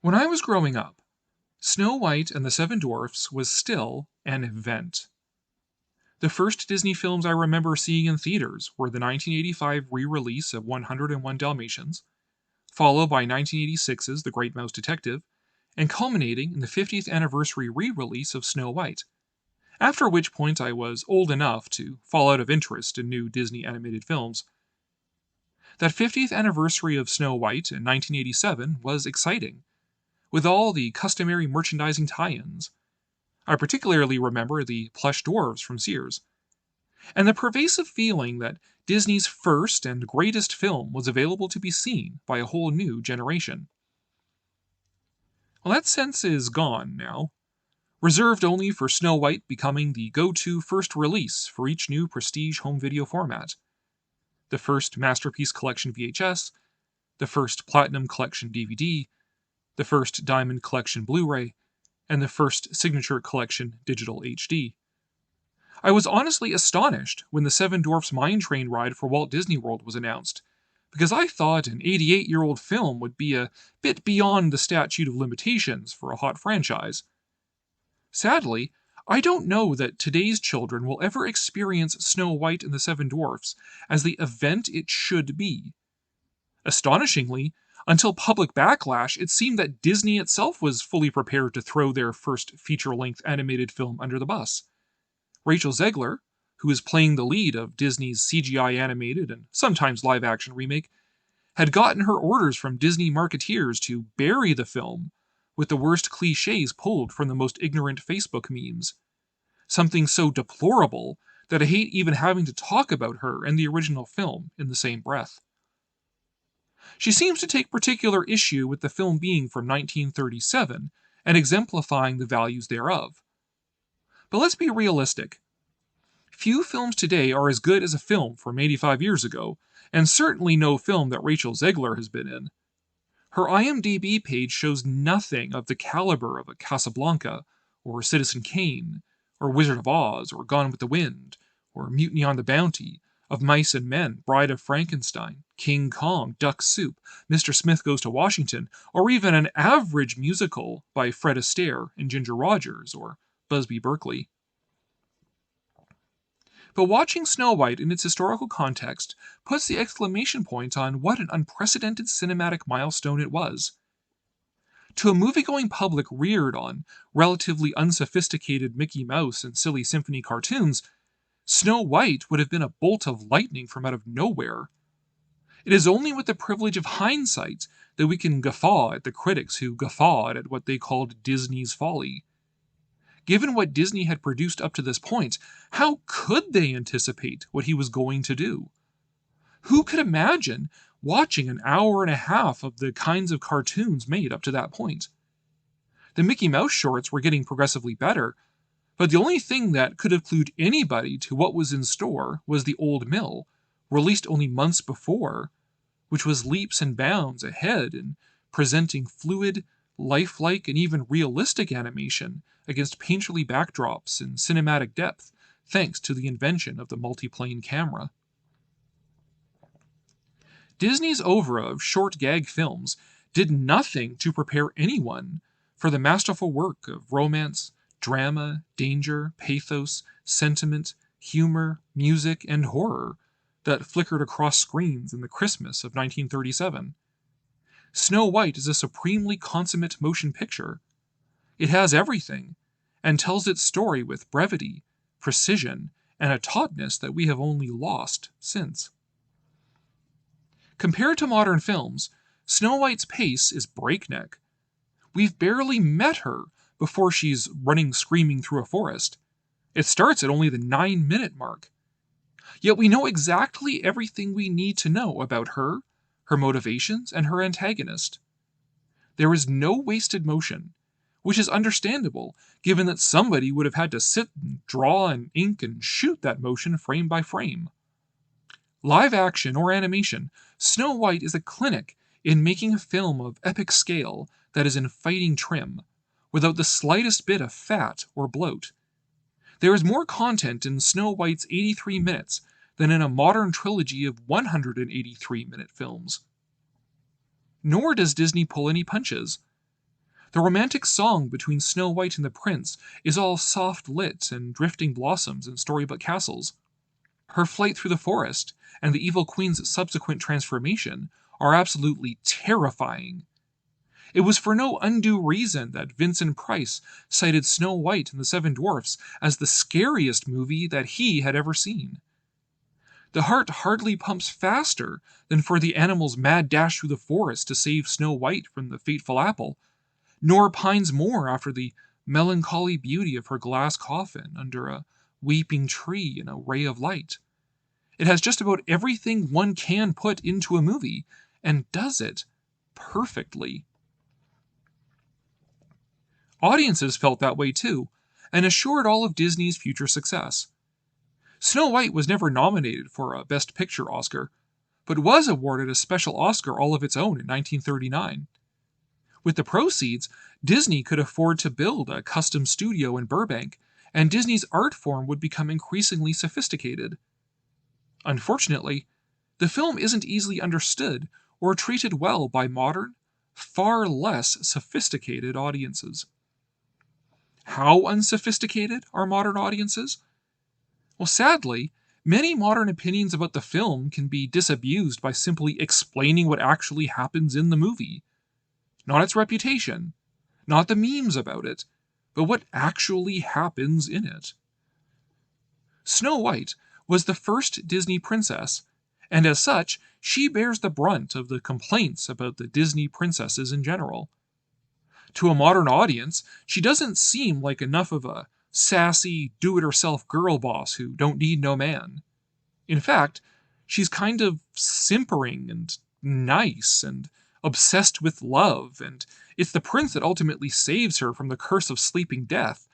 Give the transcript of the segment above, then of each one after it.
When I was growing up, Snow White and the Seven Dwarfs was still an event. The first Disney films I remember seeing in theaters were the 1985 re release of 101 Dalmatians, followed by 1986's The Great Mouse Detective, and culminating in the 50th anniversary re release of Snow White, after which point I was old enough to fall out of interest in new Disney animated films. That 50th anniversary of Snow White in 1987 was exciting, with all the customary merchandising tie-ins. I particularly remember the plush dwarves from Sears, and the pervasive feeling that Disney's first and greatest film was available to be seen by a whole new generation. Well, that sense is gone now, reserved only for Snow White becoming the go-to first release for each new prestige home video format. The first Masterpiece Collection VHS, the first Platinum Collection DVD, the first Diamond Collection Blu-ray, and the first Signature Collection Digital HD. I was honestly astonished when the Seven Dwarfs Mine Train ride for Walt Disney World was announced, because I thought an 88-year-old film would be a bit beyond the statute of limitations for a hot franchise. Sadly, I don't know that today's children will ever experience Snow White and the Seven Dwarfs as the event it should be. Astonishingly, until public backlash, it seemed that Disney itself was fully prepared to throw their first feature-length animated film under the bus. Rachel Zegler, who is playing the lead of Disney's CGI animated and sometimes live-action remake, had gotten her orders from Disney marketeers to bury the film, with the worst cliches pulled from the most ignorant Facebook memes. Something so deplorable that I hate even having to talk about her and the original film in the same breath. She seems to take particular issue with the film being from 1937 and exemplifying the values thereof. But let's be realistic. Few films today are as good as a film from 85 years ago, and certainly no film that Rachel Zegler has been in. Her IMDb page shows nothing of the caliber of a Casablanca, or Citizen Kane, or Wizard of Oz, or Gone with the Wind, or Mutiny on the Bounty, of Mice and Men, Bride of Frankenstein, King Kong, Duck Soup, Mr. Smith Goes to Washington, or even an average musical by Fred Astaire and Ginger Rogers, or Busby Berkeley. But watching Snow White in its historical context puts the exclamation point on what an unprecedented cinematic milestone it was. To a movie-going public reared on relatively unsophisticated Mickey Mouse and silly symphony cartoons, Snow White would have been a bolt of lightning from out of nowhere. It is only with the privilege of hindsight that we can guffaw at the critics who guffawed at what they called Disney's folly. Given what Disney had produced up to this point, how could they anticipate what he was going to do? Who could imagine watching an hour and a half of the kinds of cartoons made up to that point? The Mickey Mouse shorts were getting progressively better, but the only thing that could have clued anybody to what was in store was The Old Mill, released only months before, which was leaps and bounds ahead in presenting fluid, lifelike, and even realistic animation against painterly backdrops in cinematic depth, thanks to the invention of the multiplane camera. Disney's oeuvre of short gag films did nothing to prepare anyone for the masterful work of romance, drama, danger, pathos, sentiment, humor, music, and horror that flickered across screens in the Christmas of 1937. Snow White is a supremely consummate motion picture. It has everything, and tells its story with brevity, precision, and a tautness that we have only lost since. Compared to modern films, Snow White's pace is breakneck. We've barely met her before she's running screaming through a forest. It starts at only the 9-minute mark. Yet we know exactly everything we need to know about her, her motivations, and her antagonist. There is no wasted motion, which is understandable given that somebody would have had to sit and draw and ink and shoot that motion frame by frame. Live action or animation, Snow White is a clinic in making a film of epic scale that is in fighting trim, without the slightest bit of fat or bloat. There is more content in Snow White's 83 minutes than in a modern trilogy of 183-minute films. Nor does Disney pull any punches. The romantic song between Snow White and the prince is all soft lit and drifting blossoms and storybook castles. Her flight through the forest and the evil queen's subsequent transformation are absolutely terrifying. It was for no undue reason that Vincent Price cited Snow White and the Seven Dwarfs as the scariest movie that he had ever seen. The heart hardly pumps faster than for the animal's mad dash through the forest to save Snow White from the fateful apple, nor pines more after the melancholy beauty of her glass coffin under a weeping tree in a ray of light. It has just about everything one can put into a movie, and does it perfectly. Audiences felt that way too, and assured all of Disney's future success. Snow White was never nominated for a Best Picture Oscar, but was awarded a special Oscar all of its own in 1939. With the proceeds, Disney could afford to build a custom studio in Burbank, and Disney's art form would become increasingly sophisticated. Unfortunately, the film isn't easily understood or treated well by modern, far less sophisticated audiences. How unsophisticated are modern audiences? Well, sadly, many modern opinions about the film can be disabused by simply explaining what actually happens in the movie. Not its reputation, not the memes about it, but what actually happens in it. Snow White was the first Disney princess, and as such, she bears the brunt of the complaints about the Disney princesses in general. To a modern audience, she doesn't seem like enough of a sassy, do-it-herself girl boss who don't need no man. In fact, she's kind of simpering and nice and obsessed with love, and it's the prince that ultimately saves her from the curse of sleeping death.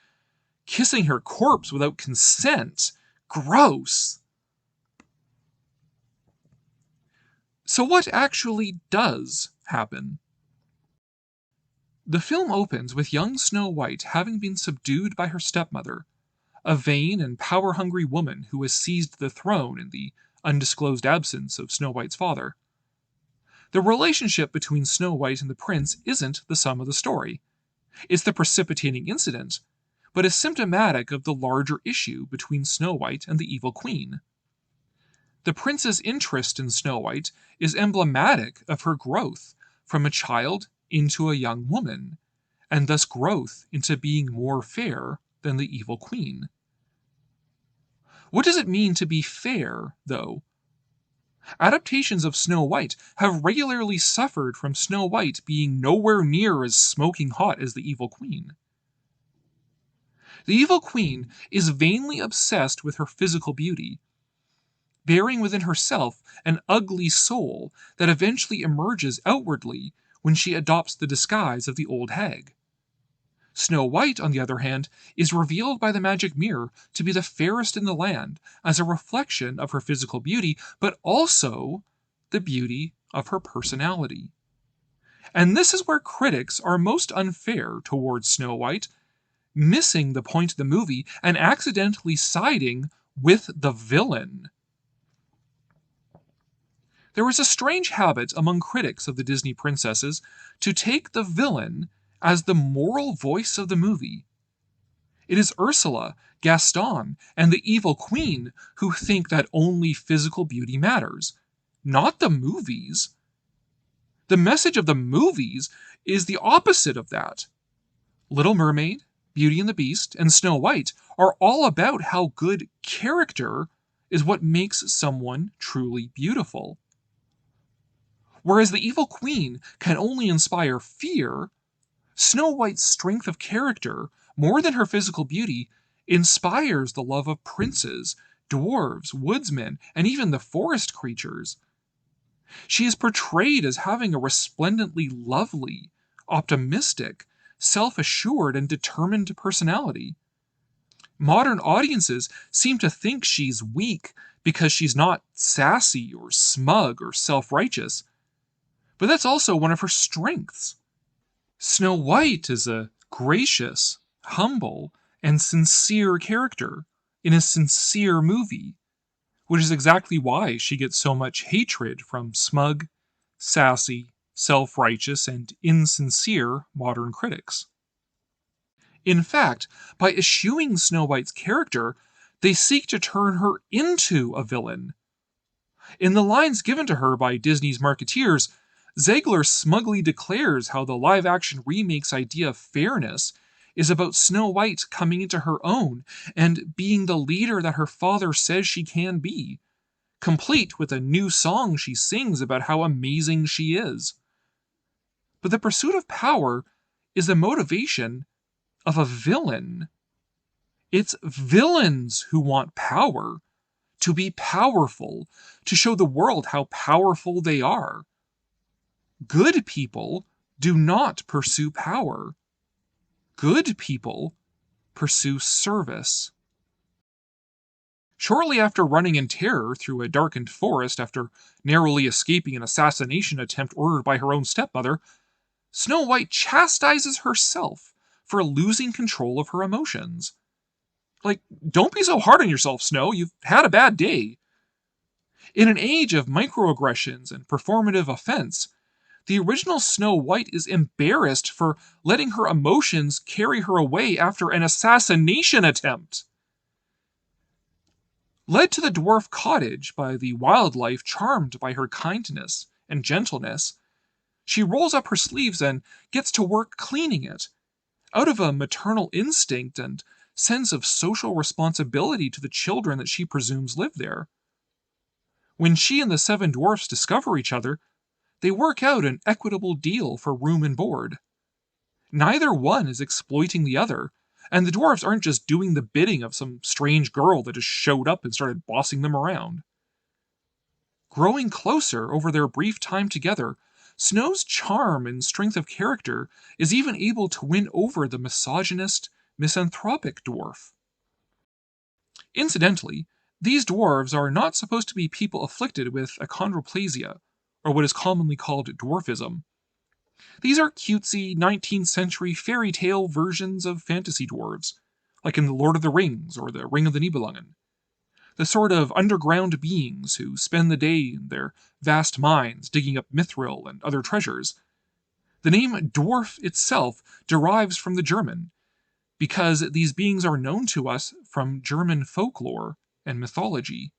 Kissing her corpse without consent. Gross! So what actually does happen? The film opens with young Snow White having been subdued by her stepmother, a vain and power-hungry woman who has seized the throne in the undisclosed absence of Snow White's father. The relationship between Snow White and the prince isn't the sum of the story. It's the precipitating incident, but is symptomatic of the larger issue between Snow White and the evil queen. The prince's interest in Snow White is emblematic of her growth from a child into a young woman, and thus growth into being more fair than the evil queen. What does it mean to be fair, though? Adaptations of Snow White have regularly suffered from Snow White being nowhere near as smoking hot as the evil queen. The evil queen is vainly obsessed with her physical beauty, bearing within herself an ugly soul that eventually emerges outwardly when she adopts the disguise of the old hag. Snow White, on the other hand, is revealed by the magic mirror to be the fairest in the land as a reflection of her physical beauty, but also the beauty of her personality. And this is where critics are most unfair towards Snow White, missing the point of the movie and accidentally siding with the villain. There is a strange habit among critics of the Disney princesses to take the villain as the moral voice of the movie. It is Ursula, Gaston, and the evil queen who think that only physical beauty matters, not the movies. The message of the movies is the opposite of that. Little Mermaid, Beauty and the Beast, and Snow White are all about how good character is what makes someone truly beautiful. Whereas the evil queen can only inspire fear, Snow White's strength of character, more than her physical beauty, inspires the love of princes, dwarves, woodsmen, and even the forest creatures. She is portrayed as having a resplendently lovely, optimistic, self-assured, and determined personality. Modern audiences seem to think she's weak because she's not sassy or smug or self-righteous, but that's also one of her strengths. Snow White is a gracious, humble, and sincere character in a sincere movie, which is exactly why she gets so much hatred from smug, sassy, self-righteous, and insincere modern critics. In fact, by eschewing Snow White's character, they seek to turn her into a villain. In the lines given to her by Disney's marketeers, Ziegler smugly declares how the live action remake's idea of fairness is about Snow White coming into her own and being the leader that her father says she can be, complete with a new song she sings about how amazing she is. But the pursuit of power is the motivation of a villain. It's villains who want power, to be powerful, to show the world how powerful they are. Good people do not pursue power. Good people pursue service. Shortly after running in terror through a darkened forest after narrowly escaping an assassination attempt ordered by her own stepmother, Snow White chastises herself for losing control of her emotions. Like, don't be so hard on yourself, Snow. You've had a bad day. In an age of microaggressions and performative offense, the original Snow White is embarrassed for letting her emotions carry her away after an assassination attempt. Led to the dwarf cottage by the wildlife charmed by her kindness and gentleness, she rolls up her sleeves and gets to work cleaning it, out of a maternal instinct and sense of social responsibility to the children that she presumes live there. When she and the Seven Dwarfs discover each other, they work out an equitable deal for room and board. Neither one is exploiting the other, and the dwarves aren't just doing the bidding of some strange girl that just showed up and started bossing them around. Growing closer over their brief time together, Snow's charm and strength of character is even able to win over the misogynist, misanthropic dwarf. Incidentally, these dwarves are not supposed to be people afflicted with achondroplasia, or what is commonly called dwarfism. These are cutesy 19th century fairy tale versions of fantasy dwarves, like in The Lord of the Rings or The Ring of the Nibelungen. The sort of underground beings who spend the day in their vast mines digging up mithril and other treasures. The name dwarf itself derives from the German, because these beings are known to us from German folklore and mythology.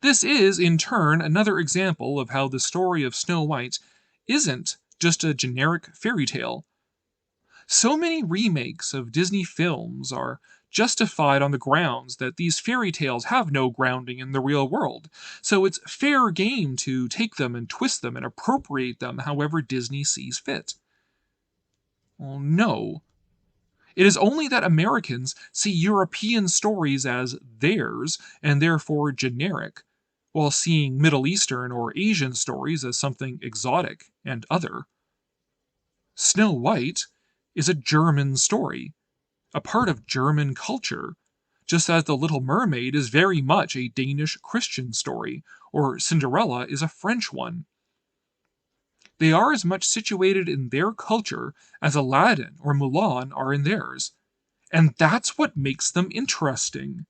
This is, in turn, another example of how the story of Snow White isn't just a generic fairy tale. So many remakes of Disney films are justified on the grounds that these fairy tales have no grounding in the real world, so it's fair game to take them and twist them and appropriate them however Disney sees fit. Well, no. It is only that Americans see European stories as theirs and therefore generic, while seeing Middle Eastern or Asian stories as something exotic and other. Snow White is a German story, a part of German culture, just as The Little Mermaid is very much a Danish Christian story, or Cinderella is a French one. They are as much situated in their culture as Aladdin or Mulan are in theirs, and that's what makes them interesting.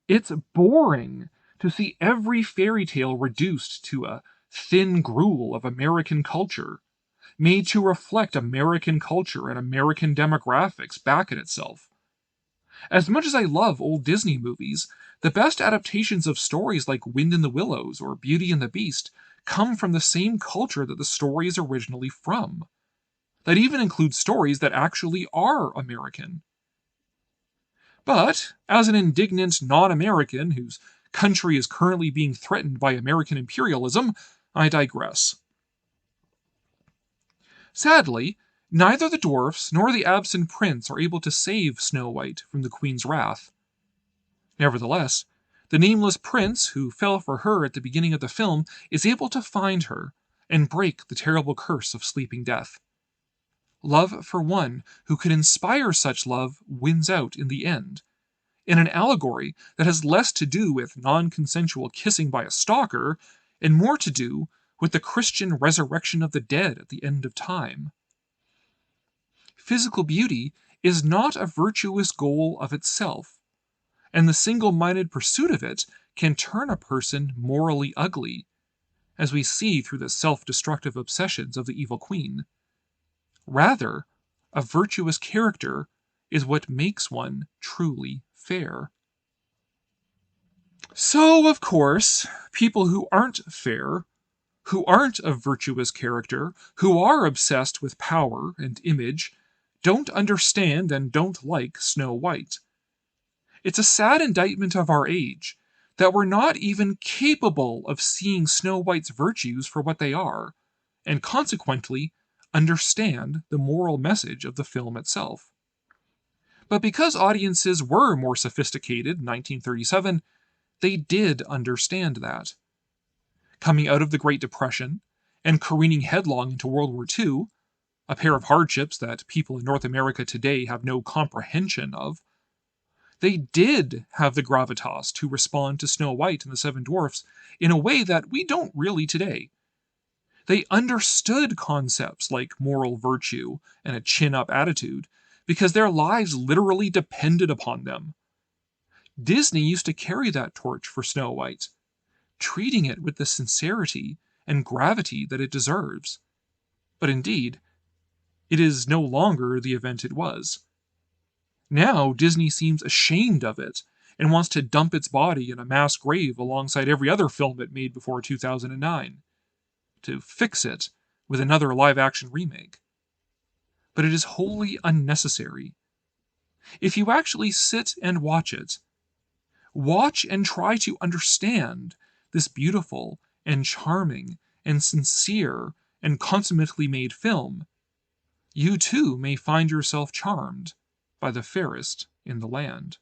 It's boring to see every fairy tale reduced to a thin gruel of American culture, made to reflect American culture and American demographics back at itself. As much as I love old Disney movies, the best adaptations of stories like Wind in the Willows or Beauty and the Beast come from the same culture that the story is originally from. That even includes stories that actually are American. But, as an indignant non-American whose country is currently being threatened by American imperialism, I digress. Sadly, neither the dwarfs nor the absent prince are able to save Snow White from the queen's wrath. Nevertheless, the nameless prince who fell for her at the beginning of the film is able to find her and break the terrible curse of sleeping death. Love for one who could inspire such love wins out in the end, in an allegory that has less to do with non-consensual kissing by a stalker and more to do with the Christian resurrection of the dead at the end of time. Physical beauty is not a virtuous goal of itself, and the single-minded pursuit of it can turn a person morally ugly, as we see through the self-destructive obsessions of the evil queen. Rather, a virtuous character is what makes one truly fair. So, of course, people who aren't fair, who aren't a virtuous character, who are obsessed with power and image, don't understand and don't like Snow White. It's a sad indictment of our age that we're not even capable of seeing Snow White's virtues for what they are, and consequently understand the moral message of the film itself. But because audiences were more sophisticated in 1937, they did understand that. Coming out of the Great Depression and careening headlong into World War II, a pair of hardships that people in North America today have no comprehension of, they did have the gravitas to respond to Snow White and the Seven Dwarfs in a way that we don't really today. They understood concepts like moral virtue and a chin up attitude because their lives literally depended upon them. Disney used to carry that torch for Snow White, treating it with the sincerity and gravity that it deserves. But indeed, it is no longer the event it was. Now, Disney seems ashamed of it and wants to dump its body in a mass grave alongside every other film it made before 2009, to fix it with another live action remake. But it is wholly unnecessary. If you actually sit and watch it, watch and try to understand this beautiful and charming and sincere and consummately made film, you too may find yourself charmed by the fairest in the land.